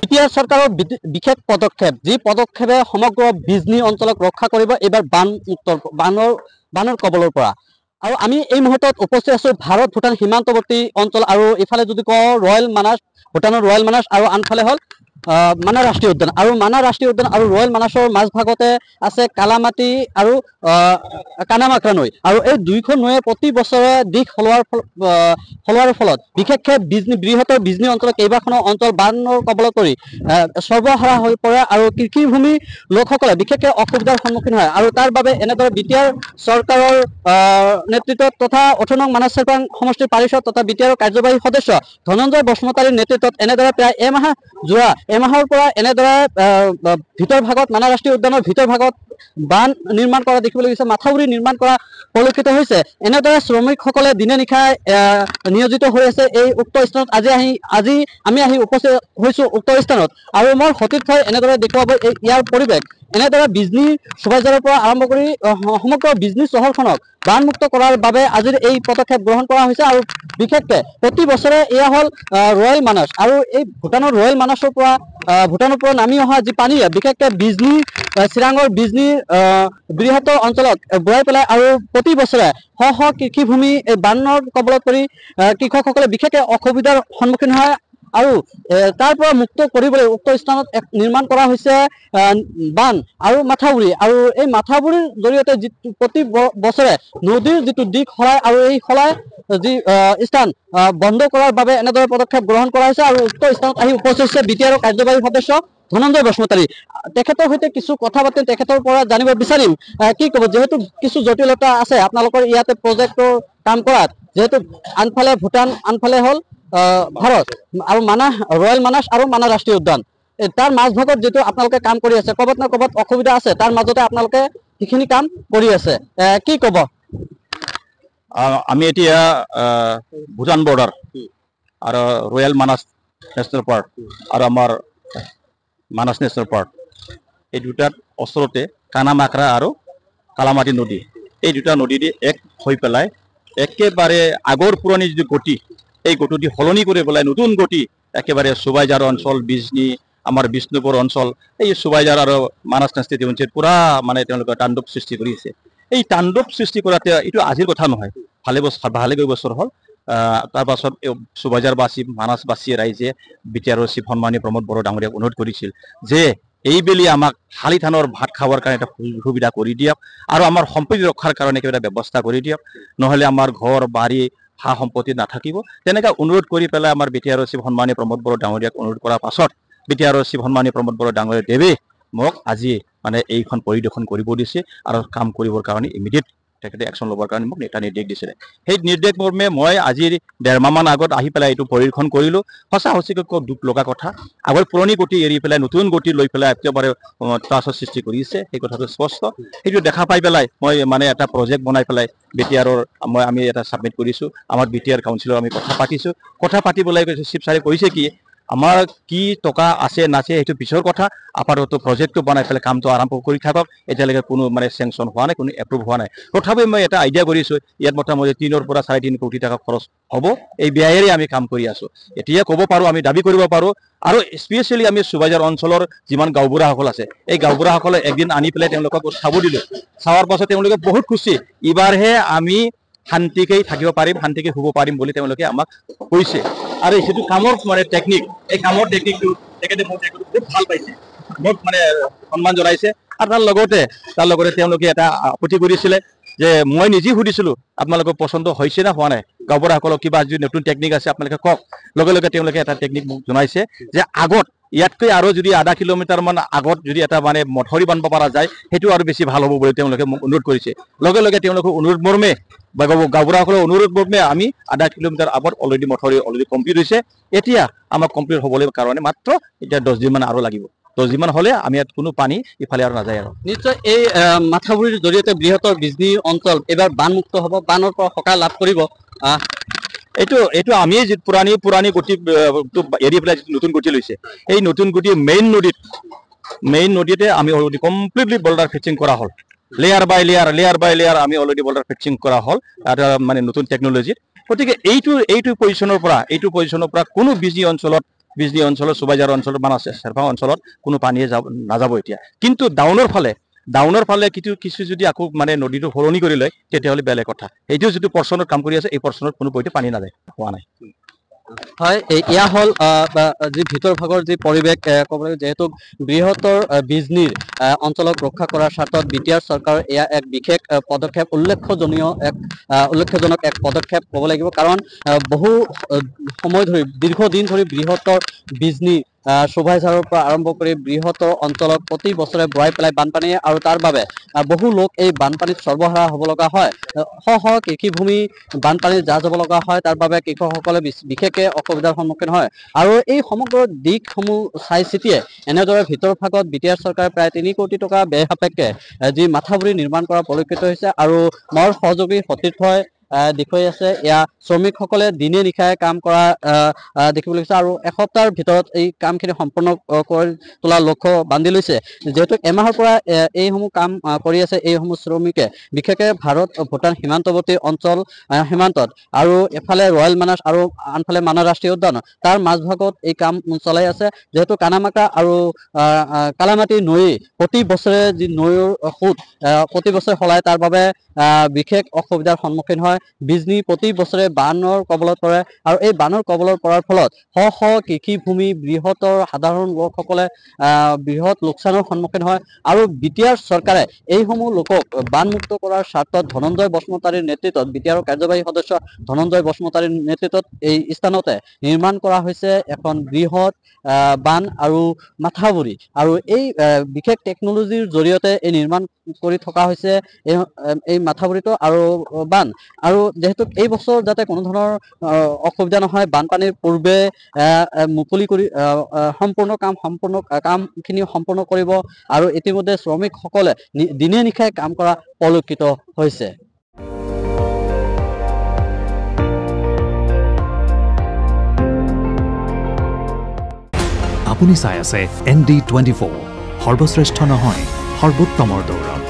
BTR চৰকাৰৰ বিশেষ পদক্ষেপ, যি পদক্ষেপে সমগ্ৰ বিজনী অঞ্চলক ৰক্ষা কৰিব এইবাৰ বানৰ কবলৰ পৰা। আৰু আমি এই মুহূৰ্তত উপস্থিত আছো ভাৰত ভূটান সীমান্তৱৰ্তী অঞ্চল, আৰু ইফালে যদি কওঁ ৰয়েল মানাস, ভূটানৰ ৰয়েল মানাস, আৰু আনফালে হ'ল মানাহ ৰাষ্ট্ৰীয় উদ্যান। আৰু মানাহ ৰাষ্ট্ৰীয় উদ্যান আৰু ৰয়েল মানাসৰ মাজভাগতে আছে কালামাটি আৰু কানামাক্ৰা নৈ। আৰু এই দুইখন নৈয়ে প্ৰতি বছৰে দিশ সলোৱাৰ ফলত বিশেষকৈ বৃহত্তৰ বিজনী অঞ্চলৰ কেইবাখনো অঞ্চল বানৰ কবলত পৰি সৰ্বহাৰা হৈ পৰে, আৰু কৃষিভূমি লোকসকলে বিশেষকৈ অসুবিধাৰ সন্মুখীন হয়। আৰু তাৰ বাবে এনেদৰে বিটিআৰ চৰকাৰৰ নেতৃত্বত তথা 18 নং মানাহ চেৰপাং সমষ্টিৰ পাৰিষদ তথা বিটিআৰৰ কাৰ্যবাহী সদস্য ধনঞ্জয় বসুমতাৰীৰ নেতৃত্বত এনেদৰে প্ৰায় এমাহৰ পৰা এনেদৰে ভিতৰ ভাগত মানাহ ৰাষ্ট্ৰীয় উদ্যানৰ ভিতৰ ভাগত বান নিৰ্মাণ কৰা দেখিবলৈ গৈছে, মাথাউৰি নিৰ্মাণ কৰা পৰিলক্ষিত হৈছে। এনেদৰে শ্ৰমিকসকলে দিনে নিশাই নিয়োজিত হৈ আছে এই উক্ত স্থানত। আজি আমি আহি উপস্থিত হৈছো উক্ত স্থানত, আৰু মোৰ সতীৰ্থই এনেদৰে দেখুৱাব ইয়াৰ পৰিৱেশ। এনেদৰে বিজনী চুবাইজাৰৰ পৰা আৰম্ভ কৰি সমগ্ৰ বিজনী চহৰখনক বানমুক্ত কৰাৰ বাবে আজিৰ এই পদক্ষেপ গ্ৰহণ কৰা হৈছে। আৰু বিশেষকৈ প্ৰতি বছৰে এয়া হ'ল ৰয়েল মানাস, আৰু এই ভূটানৰ ৰয়েল মানাসৰ পৰা ভূটানৰ পৰা নামি অহা যি পানী, বিশেষকৈ বিজনী চিৰাঙৰ বিজনীৰ বৃহত্তৰ অঞ্চলত বোৱাই পেলাই, আৰু প্ৰতি বছৰে শ কৃষিভূমি এই বানৰ কবলত পৰি কৃষকসকলে বিশেষকৈ অসুবিধাৰ সন্মুখীন হয়। আৰু তাৰ পৰা মুক্ত কৰিবলৈ উক্ত স্থানত নিৰ্মাণ কৰা হৈছে বান আৰু মাথাউৰি। আৰু এই মাথাউৰিৰ জৰিয়তে প্ৰতি বছৰে নদীৰ যিটো দিশ সলাই, আৰু এই সলাই যি স্থান বন্ধ কৰাৰ বাবে এনেদৰে পদক্ষেপ গ্ৰহণ কৰা হৈছে। আৰু উক্ত স্থানত আহি উপস্থিত হৈছে বিটিআৰৰ কাৰ্যবাহী সদস্য ধনঞ্জয় বসুমতাৰী। তেখেতৰ সৈতে কিছু কথা পাতিম, তেখেতৰ পৰা জানিব বিচাৰিম কি ক'ব, যিহেতু কিছু জটিলতা আছে আপোনালোকৰ ইয়াতে প্ৰজেক্টৰ কাম কৰাত, যিহেতু আনফালে ভূটান, আনফালে হ'ল ভাৰত, আৰু মানাহ ৰয়েল মানাস আৰু মানাহ ৰাষ্ট্ৰীয় উদ্যান, তাৰ মাজভাগত যিটো আপোনালোকে কাম কৰি আছে, ক'ৰবাত না ক'ৰবাত অসুবিধা আছে, তাৰ মাজতে আপোনালোকে সেইখিনি কাম কৰি আছে, কি ক'ব? আমি এতিয়া ভূটান বৰ্ডাৰ আৰু ৰয়েল মানাস নেশ্যনেল পাৰ্ক আৰু আমাৰ মানাস নেশ্যনেল পাৰ্ক, এই দুটাৰ ওচৰতে কানামাক্ৰা আৰু কালামাটি নদী, এই দুটা নদী দি এক হৈ পেলাই একেবাৰে আগৰ পুৰণি যিটো গতি, এই গতি সলনি কৰি পেলাই নতুন গতি একেবাৰে চুবাইজাৰ অঞ্চল, বিজনী, আমাৰ বিষ্ণুপুৰ অঞ্চল, এই চুবাইজাৰ আৰু মানাস নেশ্যনেল অঞ্চল পুৰা মানে তেওঁলোকে তাণ্ডৱ সৃষ্টি কৰিছে। এই তাণ্ডৱ সৃষ্টি কৰাতে এইটো আজিৰ কথা নহয়, ভালেকৈ বছৰ হ'ল। তাৰপাছত চুবাইজাৰবাসী, মানাসবাসী ৰাইজে বিটিআৰৰ চিফ সন্মানীয় প্ৰমোদ বড়ো ডাঙৰীয়াক অনুৰোধ কৰিছিল যে এইবেলি আমাক শালি ধানৰ ভাত খাবৰ কাৰণে এটা সুবিধা কৰি দিয়ক, আৰু আমাৰ সম্পত্তি ৰক্ষাৰ কাৰণে কিবা এটা ব্যৱস্থা কৰি দিয়ক, নহ'লে আমাৰ ঘৰ বাৰী সা সম্পত্তি নাথাকিব। তেনেকৈ অনুৰোধ কৰি পেলাই আমাৰ বিটিআৰৰ চিফ সন্মানীয় প্ৰমোদ বড়ো ডাঙৰীয়াক অনুৰোধ কৰাৰ পাছত বিটিআৰৰ চিফ সন্মানীয় প্ৰমোদ বড়ো ডাঙৰীয়া দেৱে মোক আজি মানে এইখন পৰিদৰ্শন কৰিব দিছে, আৰু কাম কৰিবৰ কাৰণে ইমিডিয়েট তেখেতে একশ্যন ল'বৰ কাৰণে মোক এটা নিৰ্দেশ দিছিলে। সেই নিৰ্দেশ মৰ্মে মই আজি 1.5 মাহমান আগত আহি পেলাই এইটো পৰিদৰ্শন কৰিলোঁ। সঁচাকৈ দুখ লগা কথা, আগৰ পুৰণি গতি এৰি পেলাই নতুন গতি লৈ পেলাই একেবাৰে ত্ৰাসৰ সৃষ্টি কৰিছে, সেই কথাটো স্পষ্ট। সেইটো দেখা পাই পেলাই মই মানে এটা প্ৰজেক্ট বনাই পেলাই বিটিআৰৰ আমি এটা ছাবমিট কৰিছোঁ। আমাৰ বিটিআৰ কাউন্সিলৰ আমি কথা পাতি পেলাই কৈছোঁ, চিফ ছাৰে কৈছে কি আমাৰ কি টকা আছে নাছে সেইটো পিছৰ কথা, আপাতত প্ৰজেক্টটো বনাই পেলাই কামটো আৰম্ভ কৰি থাকক। এতিয়ালৈকে কোনো মানে চেংচন হোৱা নাই, কোনো এপ্ৰুভ হোৱা নাই। তথাপি মই এটা আইডিয়া কৰিছোঁ, ইয়াত মোটামুটি 3 পৰা 3.5 কোটি টকা খৰচ হ'ব, এই ব্যয়েৰে আমি কাম কৰি আছোঁ। এতিয়া ক'ব পাৰোঁ, আমি দাবী কৰিব পাৰোঁ। আৰু স্পেচিয়েলি আমি চুবাইজাৰ অঞ্চলৰ যিমান গাঁওবুঢ়াসকল আছে, এই গাঁওবুঢ়াসকলে একদিন আনি পেলাই তেওঁলোকক চাব দিলোঁ। চাৱাৰ পাছত তেওঁলোকে বহুত খুচি, এইবাৰহে আমি শান্তিকে থাকিব পাৰিম, শান্তিকে শুব পাৰিম বুলি তেওঁলোকে আমাক কৈছে। আৰু যিটো কামৰ মানে টেকনিক, এই কামৰ টেকনিকটো তেখেতে মোক খুব ভাল পাইছে, মোক মানে সন্মান জনাইছে। আৰু তাৰ লগতে তেওঁলোকে এটা আপত্তি কৰিছিলে যে মই নিজেই সুধিছিলোঁ আপোনালোকৰ পচন্দ হৈছে না হোৱা নাই, গাঁওবুঢ়াসকলক কিবা যদি নতুন টেকনিক আছে আপোনালোকে কওক। লগে তেওঁলোকে এটা টেকনিক মোক জনাইছে যে আগত ইয়াতকৈ আৰু যদি আধা কিলোমিটাৰমান আগত যদি এটা মানে মথাউৰি বান্ধিব পৰা যায়, সেইটো আৰু বেছি ভাল হ'ব বুলি তেওঁলোকে মোক অনুৰোধ কৰিছে। লগে তেওঁলোকৰ অনুৰোধ মৰ্মে বা গাঁওবুঢ়াসকলৰ অনুৰোধ মৰ্মে আমি আধা কিলোমিটাৰ আগত মথাউৰি অলৰেডি কমপ্লিট হৈছে। এতিয়া আমাক কমপ্লিট হ'বলৈ কাৰণে মাত্ৰ এতিয়া 10 দিনমান আৰু লাগিব। 10 দিনমান হ'লে আমি ইয়াত কোনো পানী ইফালে আৰু নাযায়। আৰু নিশ্চয় এই মাথাউৰিৰ জৰিয়তে বৃহত্তৰ বিজনী অঞ্চল এইবাৰ বানমুক্ত হ'ব, বানৰ পৰা সকাহ লাভ কৰিব। এইটো আমি যি পুৰণি গতি এৰি পেলাই যিটো নতুন গতি লৈছে, এই নতুন গতি মেইন নদীতে আমি অলৰেডি কমপ্লিটলি বল্ডাৰ ফিক্সিং কৰা হ'ল। লেয়াৰ বাই লেয়াৰ আমি অলৰেডি বল্ডাৰ ফিক্সিং কৰা হ'ল, এটা মানে নতুন টেকনলজিত। গতিকে এইটো পজিশ্যনৰ পৰা কোনো বিজনী অঞ্চলত বিজনী অঞ্চলত সুবাইজাৰ অঞ্চলত মানাছ চেৰফাং অঞ্চলত কোনো পানীয়ে নাযাব এতিয়া কিন্তু ডাউনৰ ফালে কিছু যদি আকৌ মানে নদীটো সলনি কৰি লয় তেতিয়াহ'লে বেলেগ কথা এইটো যিটো পৰ্চনত কাম কৰি আছে এই পৰ্চনত কোনো পইতে পানী নাযায় হোৱা নাই হয় এয়া হ'ল যি ভিতৰ ভাগৰ যি পৰিৱেশ ক'বলৈ যেহেতু বৃহত্তৰ বিজনীৰ অঞ্চলক ৰক্ষা কৰাৰ স্বাৰ্থত বিটিআৰ চৰকাৰৰ এয়া এক বিশেষ পদক্ষেপ উল্লেখজনক এক পদক্ষেপ ক'ব লাগিব কাৰণ বহু সময় ধৰি দীৰ্ঘদিন ধৰি বৃহত্তৰ বিজনী সুবাইঝাৰৰ পৰা আৰম্ভ কৰি বৃহত্তৰ অঞ্চলত প্ৰতি বছৰে বুৰাই পেলাই বানপানীয়ে আৰু তাৰ বাবে বহু লোক এই বানপানীত সৰ্বহাৰা হ'ব লগা হয় শ কৃষিভূমি বানপানীত যা যাব লগা হয় তাৰ বাবে কৃষকসকলে বিশেষকৈ অসুবিধাৰ সন্মুখীন হয় আৰু এই সমগ্ৰ দিশসমূহ চাই চিতিয়ে এনেদৰে ভিতৰ ভাগত বিটিআৰ চৰকাৰে প্ৰায় 3 কোটি টকা ব্যয় সাপেক্ষে যি মাথাউৰি নিৰ্মাণ কৰা পৰিলক্ষিত হৈছে আৰু মোৰ সহযোগী সতীৰ্থই দেখুৱাই আছে এয়া শ্ৰমিকসকলে দিনে নিশাই কাম কৰা দেখিবলৈ পাইছে আৰু এসপ্তাহৰ ভিতৰত এই কামখিনি সম্পূৰ্ণ কৰি তোলাৰ লক্ষ্য বান্ধি লৈছে যেহেতু এমাহৰ পৰা এইসমূহ কাম কৰি আছে এইসমূহ শ্ৰমিকে বিশেষকৈ ভাৰত ভূটান সীমান্তৱৰ্তী অঞ্চল সীমান্তত আৰু এফালে ৰয়েল মানাছ আৰু আনফালে মানাহ ৰাষ্ট্ৰীয় উদ্যান তাৰ মাজভাগত এই কাম চলাই আছে যেহেতু কানামাকা আৰু কালামাটি নৈ প্ৰতি বছৰে যি নৈৰ সোঁত প্ৰতি বছৰে সলায় তাৰ বাবে বিশেষ অসুবিধাৰ সন্মুখীন হয় বিজনী প্ৰতি বছৰে বানৰ কবলত পৰে আৰু এই বানৰ কবলত পৰাৰ ফলত শ কৃষিভূমি বৃহত্তৰ সাধাৰণ লোকসকলে বৃহৎ লোকচানৰ সন্মুখীন হয় আৰু বিটিআৰ চৰকাৰে এইসমূহ লোকক বানমুক্ত কৰাৰ স্বাৰ্থত ধনঞ্জয় বসুমতাৰীৰ নেতৃত্বত বিটিআৰৰ কাৰ্যবাহী সদস্য ধনঞ্জয় বসুমতাৰীৰ নেতৃত্বত এই স্থানতে নিৰ্মাণ কৰা হৈছে এখন বৃহৎ বান আৰু মাথাউৰি আৰু এই বিশেষ টেকনলজিৰ জৰিয়তে এই নিৰ্মাণ কৰি থকা হৈছে এই মাথাউৰিটো আৰু বান আৰু যেহেতু এই বছৰ যাতে কোনো ধৰণৰ অসুবিধা নহয় বানপানীৰ পূৰ্বে মুকলি কৰি কামখিনি সম্পূৰ্ণ কৰিব আৰু ইতিমধ্যে শ্ৰমিকসকলে দিনে নিশাই কাম কৰা পৰিলক্ষিত হৈছে আপুনি চাই আছে ND24 সৰ্বশ্ৰেষ্ঠ নহয় সৰ্বোত্তমৰ দৌৰ